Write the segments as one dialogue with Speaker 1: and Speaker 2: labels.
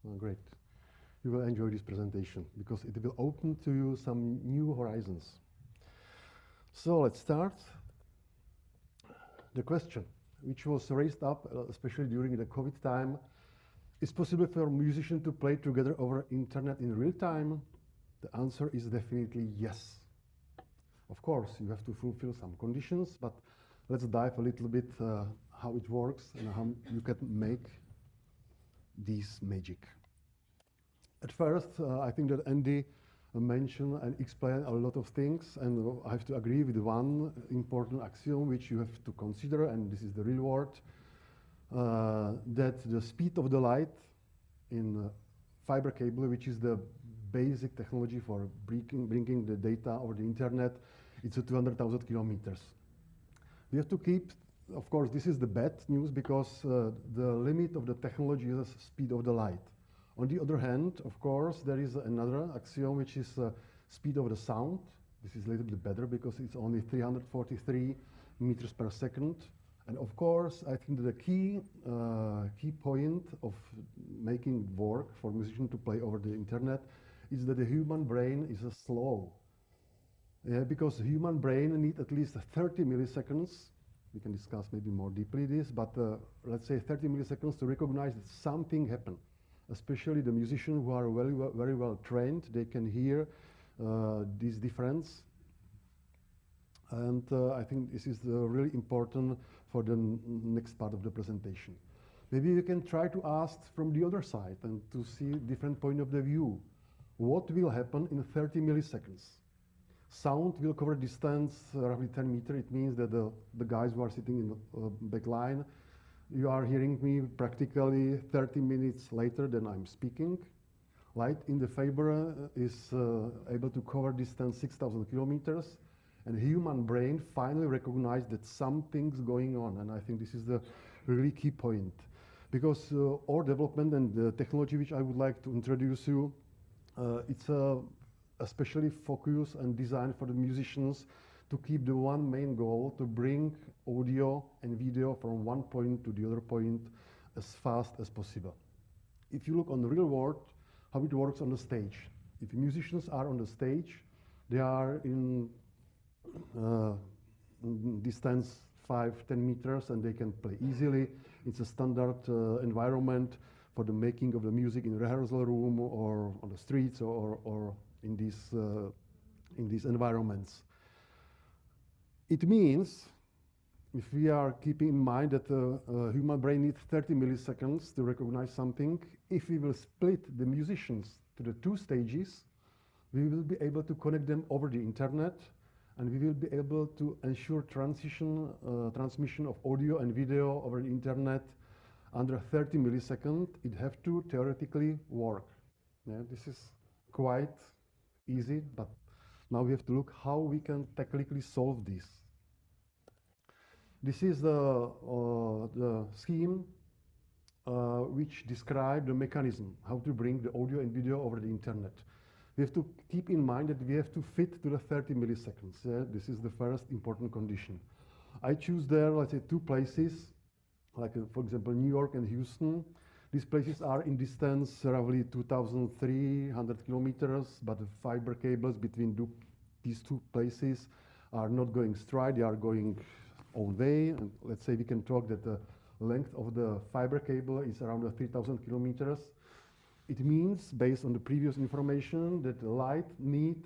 Speaker 1: Great. You will enjoy this presentation because it will open to you some new horizons. So let's start. The question, which was raised up, especially during the COVID time, is possible for musicians to play together over internet in real time? The answer is definitely yes. Of course, you have to fulfill some conditions, but let's dive a little bit how it works and how you can make this magic. At first, I think that Andy mentioned and explained a lot of things, and I have to agree with one important axiom which you have to consider, and this is the real world, that the speed of the light in fiber cable, which is the basic technology for bringing the data over the internet, it's 200,000 kilometers. We have to keep, of course, this is the bad news because the limit of the technology is the speed of the light. On the other hand, of course, there is another axiom, which is speed of the sound. This is a little bit better because it's only 343 meters per second. And of course, I think that the key point of making it work for musicians to play over the internet is that the human brain is slow. Because the human brain needs at least 30 milliseconds. We can discuss maybe more deeply this, but let's say 30 milliseconds to recognize that something happened. Especially the musicians who are very well trained, they can hear this difference. And I think this is really important for the next part of the presentation. Maybe we can try to ask from the other side and to see different point of the view. What will happen in 30 milliseconds? Sound will cover distance roughly 10 meters. It means that the guys who are sitting in the back line, you are hearing me practically 30 minutes later than I'm speaking. Light in the fiber is able to cover distance 6,000 kilometers. And the human brain finally recognized that something's going on. And I think this is the really key point. Because our development and the technology which I would like to introduce you, it's especially focused and designed for the musicians to keep the one main goal, to bring audio and video from one point to the other point as fast as possible. If you look on the real world, how it works on the stage. If musicians are on the stage, they are in distance 5-10 meters and they can play easily. It's a standard environment for the making of the music in rehearsal room or on the streets or in these environments. It means, if we are keeping in mind that the human brain needs 30 milliseconds to recognize something, if we will split the musicians to the two stages, we will be able to connect them over the internet, and we will be able to ensure transmission of audio and video over the internet under 30 milliseconds. It has to theoretically work. Yeah, this is quite easy, but now we have to look how we can technically solve this. This is the scheme which describes the mechanism, how to bring the audio and video over the internet. We have to keep in mind that we have to fit to the 30 milliseconds. Yeah? This is the first important condition. I choose there, let's say, two places, like for example, New York and Houston. These places are in distance roughly 2,300 kilometers, but the fiber cables between these two places are not going straight, they are going own way. And let's say we can talk that the length of the fiber cable is around 3,000 kilometers. It means, based on the previous information, that the light needs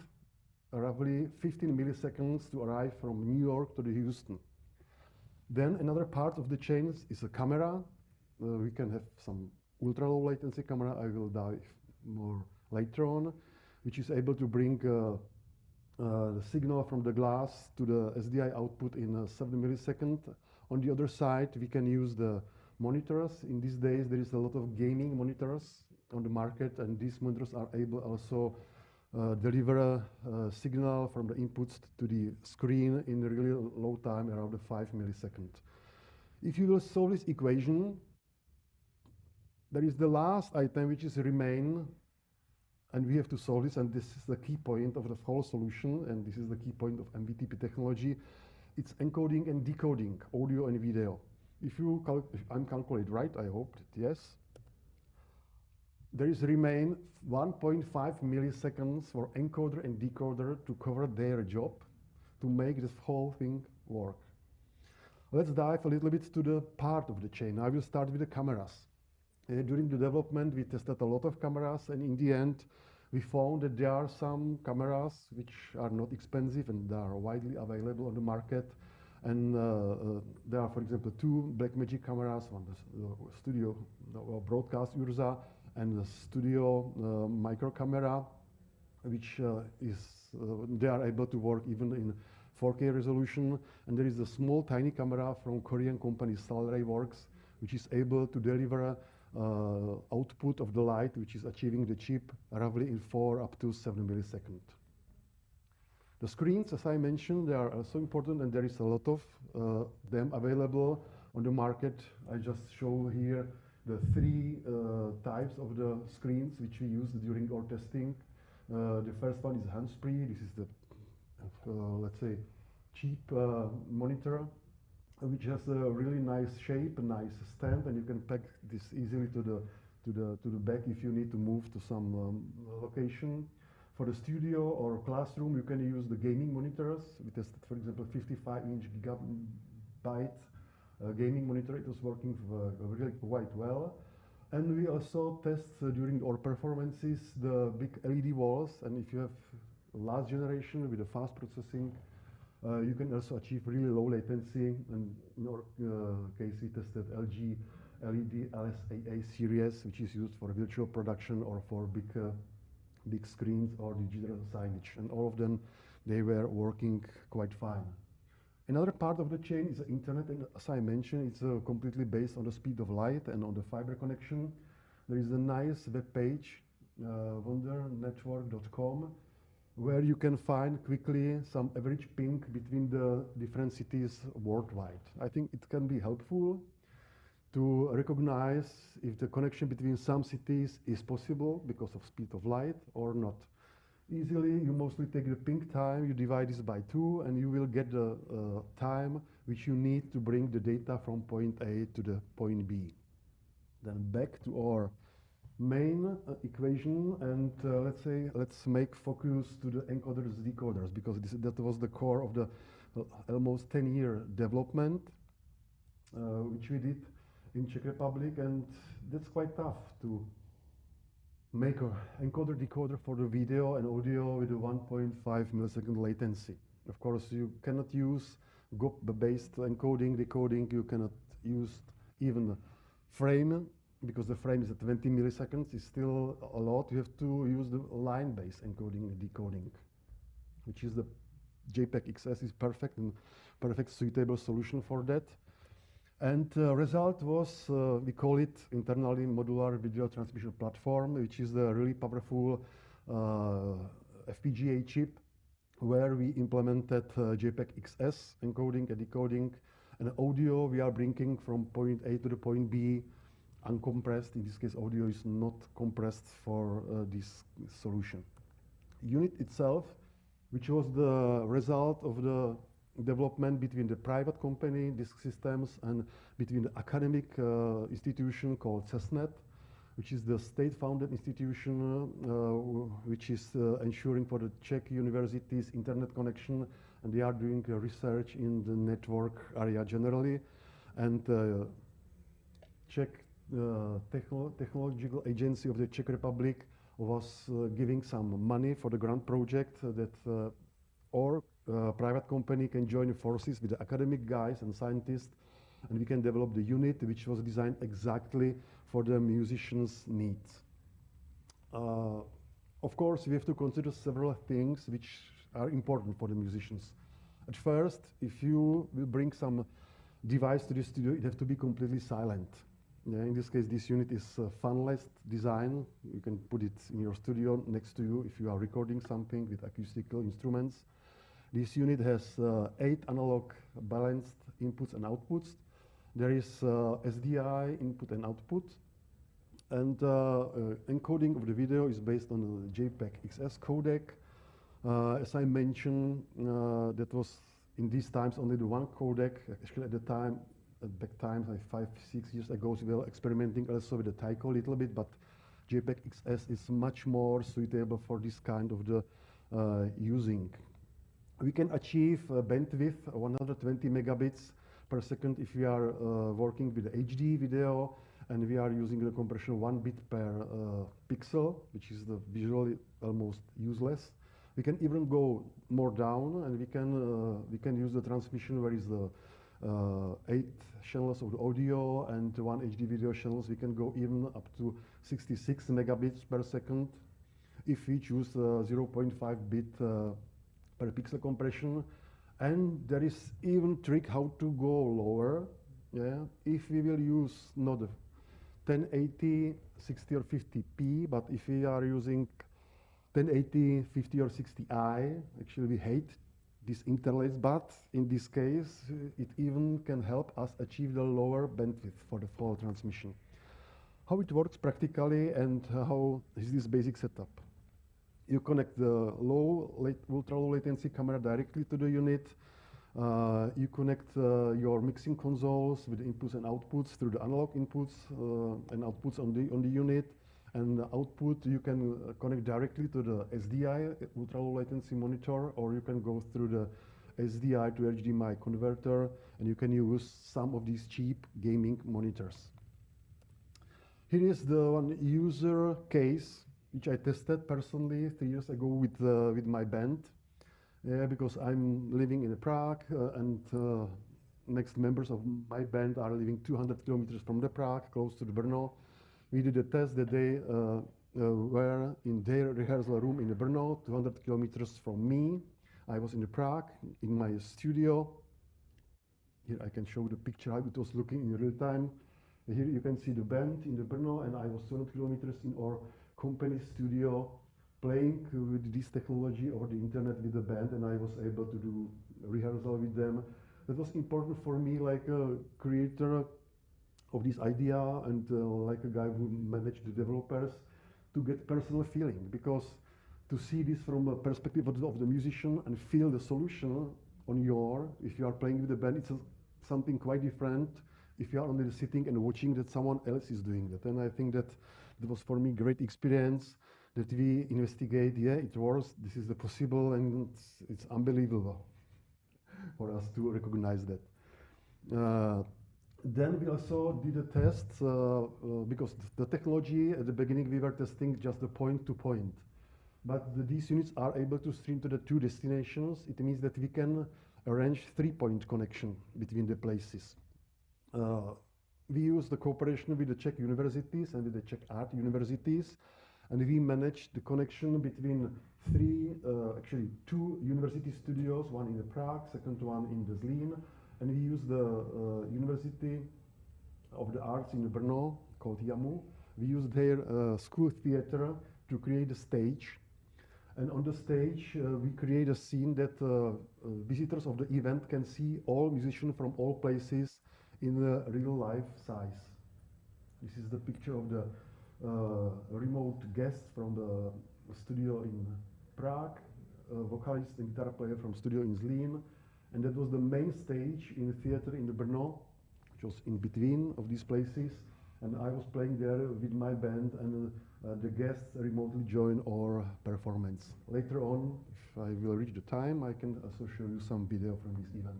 Speaker 1: roughly 15 milliseconds to arrive from New York to the Houston. Then another part of the chain is a camera. We can have some ultra low latency camera. I will dive more later on, which is able to bring the signal from the glass to the SDI output in 7 milliseconds. On the other side, we can use the monitors. In these days, there is a lot of gaming monitors on the market, and these monitors are able also deliver a signal from the inputs to the screen in a really low time, around 5 milliseconds. If you will solve this equation, there is the last item which is remain, and we have to solve this, and this is the key point of the whole solution, and this is the key point of MVTP technology. It's encoding and decoding audio and video. If I'm calculating right, I hope that yes. there is remain 1.5 milliseconds for encoder and decoder to cover their job to make this whole thing work. Let's dive a little bit to the part of the chain. I will start with the cameras. During the development, we tested a lot of cameras, and in the end, we found that there are some cameras which are not expensive and they are widely available on the market. And there are, for example, two Blackmagic cameras, one the studio broadcast Ursa and the studio micro camera, which they are able to work even in 4K resolution. And there is a small tiny camera from Korean company SalRayWorks, which is able to deliver output of the light, which is achieving the chip roughly in 4 up to 7 milliseconds. The screens, as I mentioned, they are also important, and there is a lot of them available on the market. I just show here the three types of the screens which we use during our testing. The first one is hands-free. This is the, let's say, cheap monitor, which has a really nice shape, a nice stand, and you can pack this easily to the back if you need to move to some location. For the studio or classroom, you can use the gaming monitors. We tested, for example, 55-inch gigabyte gaming monitor. It was working really quite well. And we also test during our performances the big LED walls. And if you have last generation with the fast processing, you can also achieve really low latency. And in our case, we tested LG LED LSAA series, which is used for virtual production or for big screens or digital signage, and all of them, they were working quite fine. Another part of the chain is the internet, and as I mentioned, it's completely based on the speed of light and on the fiber connection. There is a nice web page, wondernetwork.com, where you can find quickly some average ping between the different cities worldwide. I think it can be helpful to recognize if the connection between some cities is possible because of speed of light or not. Easily, you mostly take the ping time, you divide this by 2, and you will get the time which you need to bring the data from point A to the point B. Then back to our main equation, and let's make focus to the encoders, decoders, because that was the core of the almost 10-year development, which we did in Czech Republic, and that's quite tough to make an encoder decoder for the video and audio with a 1.5 millisecond latency. Of course, you cannot use GOP-based encoding, decoding. You cannot use even frame, because the frame is at 20 milliseconds. It's still a lot. You have to use the line-based encoding and decoding, which is the JPEG XS is perfect and perfect suitable solution for that. And the result was, we call it internally Modular Video Transmisson Platform, which is the really powerful FPGA chip, where we implemented JPEG XS encoding and decoding. And audio we are bringing from point A to the point B uncompressed. In this case, audio is not compressed for this solution. Unit itself, which was the result of the development between the private company, Disk Systems, and between the academic institution called CESNET, which is the state-founded institution which is ensuring for the Czech universities internet connection, and they are doing research in the network area generally. And Czech Technological Agency of the Czech Republic was giving some money for the grant project that our private company can join forces with the academic guys and scientists, and we can develop the unit which was designed exactly for the musicians' needs. Of course, we have to consider several things which are important for the musicians. At first, if you will bring some device to the studio, it has to be completely silent. Yeah, in this case, this unit is fanless design. You can put it in your studio next to you if you are recording something with acoustical instruments. This unit has 8 analog balanced inputs and outputs. There is SDI input and output. And encoding of the video is based on the JPEG XS codec. As I mentioned, that was in these times only the one codec. Actually, at the time, back times, like 5-6 years ago, we were experimenting also with the Tyco a little bit, but JPEG XS is much more suitable for this kind of the using. We can achieve bandwidth 120 megabits per second if we are working with HD video, and we are using the compression 1 bit per pixel, which is the visually almost useless. We can even go more down, and we can use the transmission where is the 8 channels of the audio and 1 HD video channels. We can go even up to 66 megabits per second if we choose 0.5 bit per pixel compression. And there is even trick how to go lower. Yeah, if we will use not 1080, 60 or 50p, but if we are using 1080, 50 or 60i, actually we hate these interlace, but in this case, it even can help us achieve the lower bandwidth for the full transmission. How it works practically and how is this basic setup? You connect the ultra low latency camera directly to the unit. You connect your mixing consoles with inputs and outputs through the analog inputs and outputs on the unit. And the output you can connect directly to the SDI, ultra low latency monitor, or you can go through the SDI to HDMI converter, and you can use some of these cheap gaming monitors. Here is the one user case which I tested personally 3 years ago with my band. Yeah, because I'm living in Prague, and next members of my band are living 200 kilometers from the Prague, close to the Brno. We did a test that they were in their rehearsal room in Brno, 200 kilometers from me. I was in Prague, in my studio. Here I can show the picture how it was looking in real time. Here you can see the band in the Brno, and I was 200 kilometers in our company studio, playing with this technology over the internet with the band, and I was able to do rehearsal with them. That was important for me, like a creator of this idea and like a guy who managed the developers, to get personal feeling, because to see this from a perspective of the musician and feel the solution on if you are playing with the band, it's something quite different if you are only sitting and watching that someone else is doing that. And I think that it was for me great experience that we investigate, yeah, it works, this is the possible, and it's unbelievable for us to recognize that. Then we also did a test, because the technology at the beginning we were testing just the point-to-point. But these units are able to stream to the 2 destinations. It means that we can arrange 3-point connection between the places. We use the cooperation with the Czech universities and with the Czech art universities, and we managed the connection between actually 2 university studios, one in Prague, second one in Zlín, and we use the University of the Arts in Brno, called JAMU. We use their school theater to create a stage, and on the stage we create a scene that visitors of the event can see all musicians from all places in the real life size. This is the picture of the remote guest from the studio in Prague, vocalist and guitar player from studio in Zlín, and that was the main stage in the theater in the Brno, which was in between of these places, and I was playing there with my band, and the guests remotely join our performance. Later on, if I will reach the time, I can also show you some video from this event.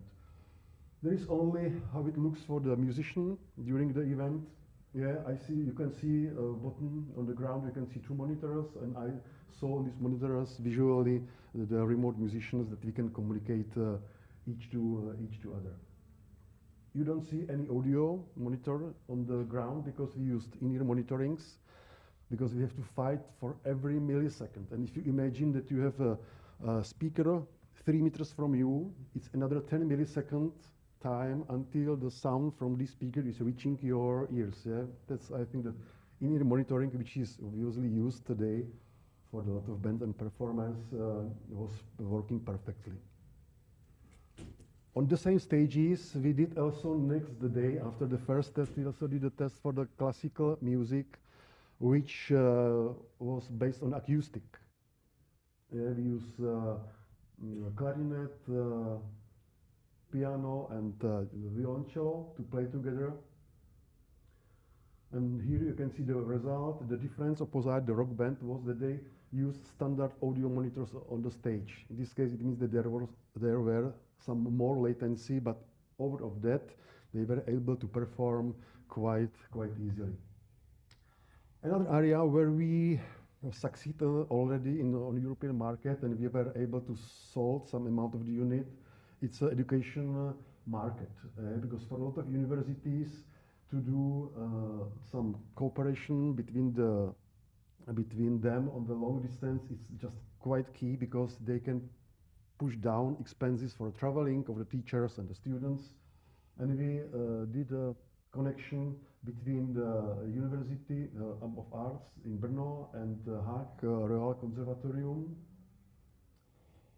Speaker 1: There is only how it looks for the musician during the event. Yeah, you can see a button on the ground, you can see 2 monitors, and I saw on these monitors visually the remote musicians that we can communicate each to other. You don't see any audio monitor on the ground because we used in-ear monitorings, because we have to fight for every millisecond. And if you imagine that you have a speaker 3 meters from you, it's another 10 millisecond time until the sound from this speaker is reaching your ears. Yeah? That's, I think, that in-ear monitoring, which is obviously used today for a lot of bands and performers, was working perfectly. On the same stages, we did also next the day after the first test, we also did a test for the classical music, which was based on acoustic. We use clarinet, piano, and violoncello to play together. And here you can see the result. The difference opposite the Rock Band was that they used standard audio monitors on the stage. In this case, it means that there were some more latency, but over of that, they were able to perform quite easily. Another area where we succeeded already on the European market and we were able to solve some amount of the unit, it's an education market. Because for a lot of universities to do some cooperation between them on the long distance, it's just quite key because they can push down expenses for traveling of the teachers and the students. And we did a connection between the University of Arts in Brno and Hague Royal Conservatorium.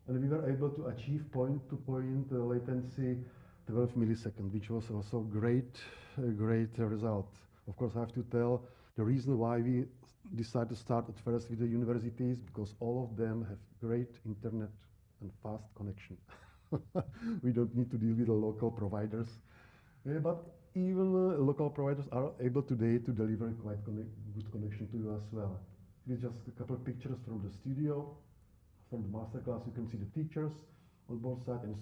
Speaker 1: And we were able to achieve point-to-point latency 12 milliseconds, which was also great result. Of course, I have to tell the reason why we decided to start at first with the universities, because all of them have great internet and fast connection. We don't need to deal with the local providers. But even local providers are able today to deliver quite good connection to you as well. Here's just a couple of pictures from the studio. From the masterclass, you can see the teachers on both sides and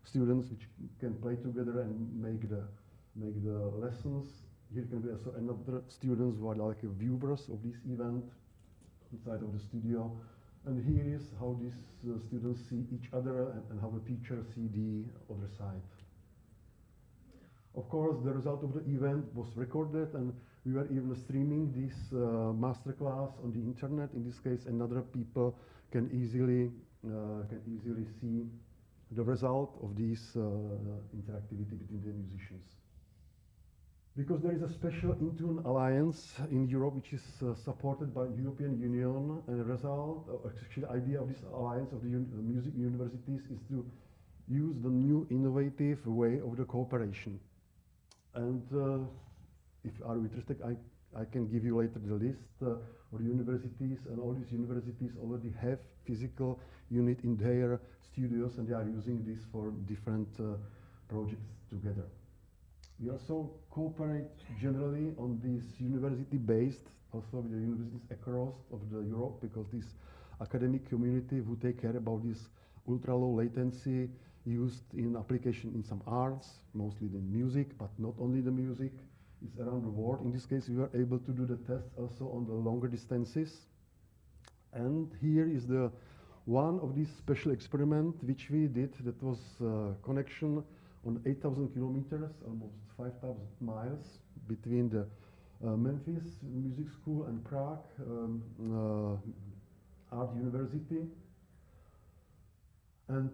Speaker 1: students which can play together and make the lessons. Here can be also another students who are like viewers of this event inside of the studio. And here is how these students see each other and how the teachers see the other side. Of course, the result of the event was recorded, and we were even streaming this masterclass on the internet. In this case, and other people can easily see the result of this interactivity between the musicians. Because there is a special Intune alliance in Europe, which is supported by European Union, and the result, actually the idea of this alliance of the music universities is to use the new innovative way of the cooperation. And if you are interested, I can give you later the list of the universities, and all these universities already have physical unit in their studios, and they are using this for different projects together. We also cooperate generally on this university-based, also with the universities across of the Europe, because this academic community who take care about this ultra-low latency used in application in some arts, mostly in music, but not only the music, is around the world. In this case, we were able to do the tests also on the longer distances. And here is the one of these special experiment which we did that was connection on 8,000 kilometers, almost 5,000 miles between the Memphis Music School and Prague Art University. And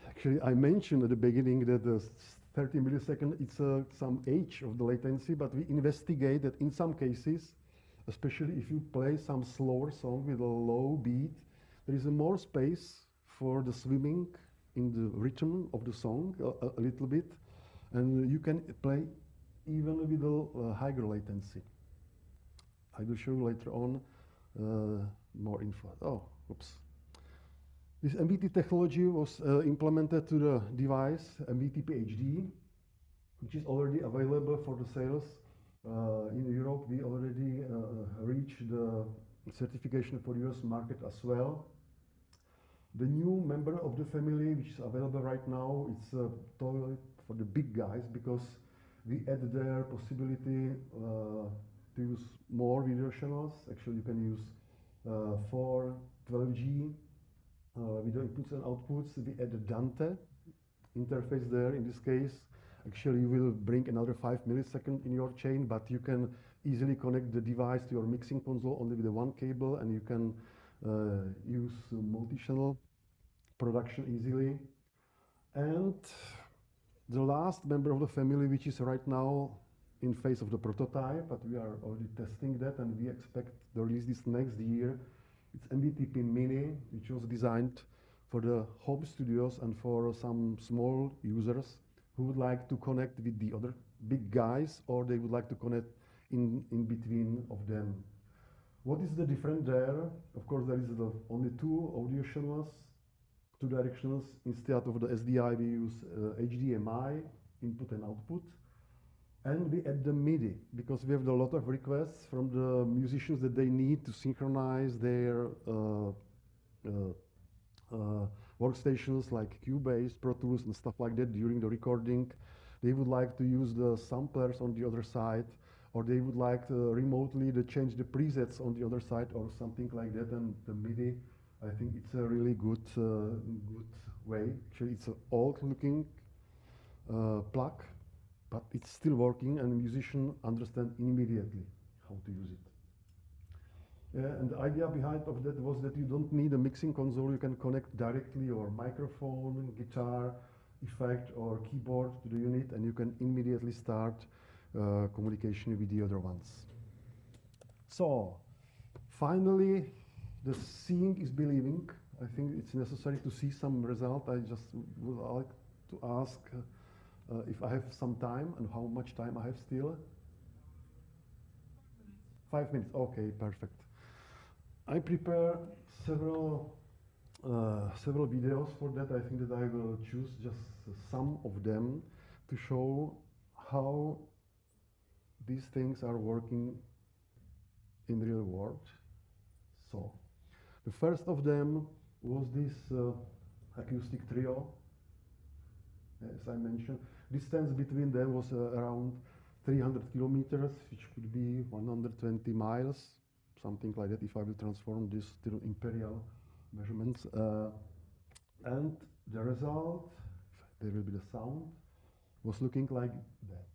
Speaker 1: actually, I mentioned at the beginning that the 30 milliseconds, it's some age of the latency, but we investigate that in some cases, especially if you play some slower song with a low beat, there is more space for the swimming in the rhythm of the song a little bit, and you can play even with a higher latency. I will show you later on more info. Oh, oops. This MVT technology was implemented to the device MVTP HD, which is already available for the sales. In Europe, we already reached the certification for US market as well. The new member of the family, which is available right now, it's totally for the big guys, because we add their possibility to use more video channels. Actually, you can use 4 12G video inputs and outputs. We add a Dante interface there. In this case, actually, you will bring another 5 milliseconds in your chain, but you can easily connect the device to your mixing console only with the one cable, and you can use multi-channel production easily. And the last member of the family, which is right now in phase of the prototype, but we are already testing that, and we expect to release this next year. It's MVTP Mini, which was designed for the home studios and for some small users who would like to connect with the other big guys, or they would like to connect in between of them. What is the difference there? Of course, there is only 2 audio channels, 2 directions. Instead of the SDI, we use HDMI, input and output. And we add the MIDI, because we have a lot of requests from the musicians that they need to synchronize their workstations like Cubase, Pro Tools, and stuff like that during the recording. They would like to use the samplers on the other side, or they would like to remotely to change the presets on the other side, or something like that. And the MIDI, I think it's a really good way. Actually, it's an old-looking plug, but it's still working, and the musician understand immediately how to use it. And the idea behind of that was that you don't need a mixing console. You can connect directly your microphone, guitar, effect, or keyboard to the unit, and you can immediately start communication with the other ones. So, finally, the seeing is believing. I think it's necessary to see some result. I just would like to ask if I have some time, and how much time I have still. 5 minutes. Okay, perfect. I prepare several videos for that. I think that I will choose just some of them to show how these things are working in the real world. So, the first of them was this acoustic trio. As I mentioned, distance between them was around 300 kilometers, which could be 120 miles, something like that, if I will transform this to imperial measurements. And the result, there will be the sound, was looking like that.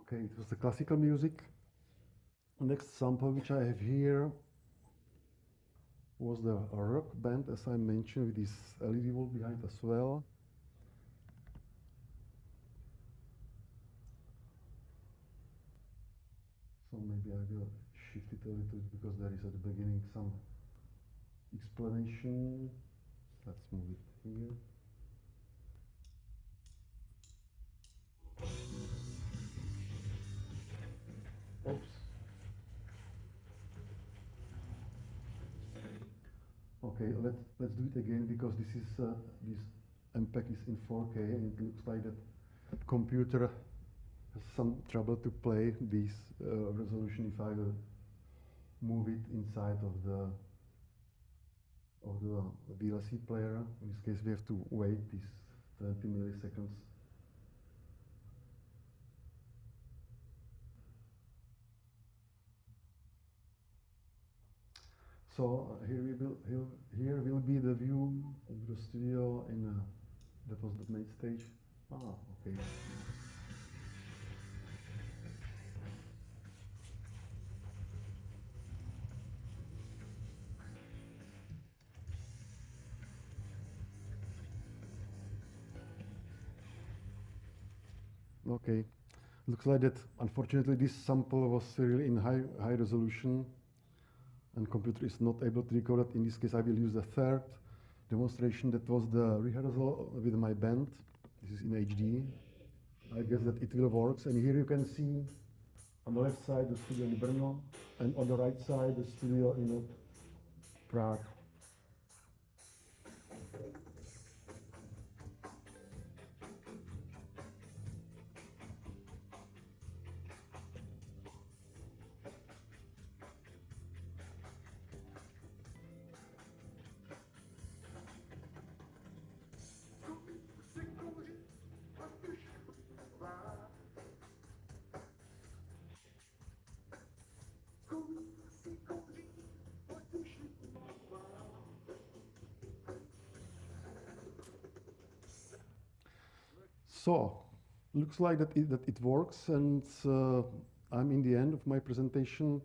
Speaker 1: Okay, it was the classical music. Next sample which I have here was the rock band, as I mentioned, with this LED wall behind as well. So maybe I will shift it a little bit, because there is at the beginning some explanation. Let's move it here. Oops. Okay, let's do it again, because this is this MPEG is in 4K, and it looks like that computer has some trouble to play this resolution if I will move it inside of the VLC player. In this case, we have to wait these 20 milliseconds. So here will be the view of the studio in that was the main stage. Ah, okay. Okay, looks like that. Unfortunately, this sample was really in high resolution, and computer is not able to record it. In this case, I will use the third demonstration. That was the rehearsal with my band. This is in HD. I guess that it will work. And here you can see On the left side, the studio in Brno, and on the right side, the studio in Prague. So, looks like that it works, and I'm in the end of my presentation.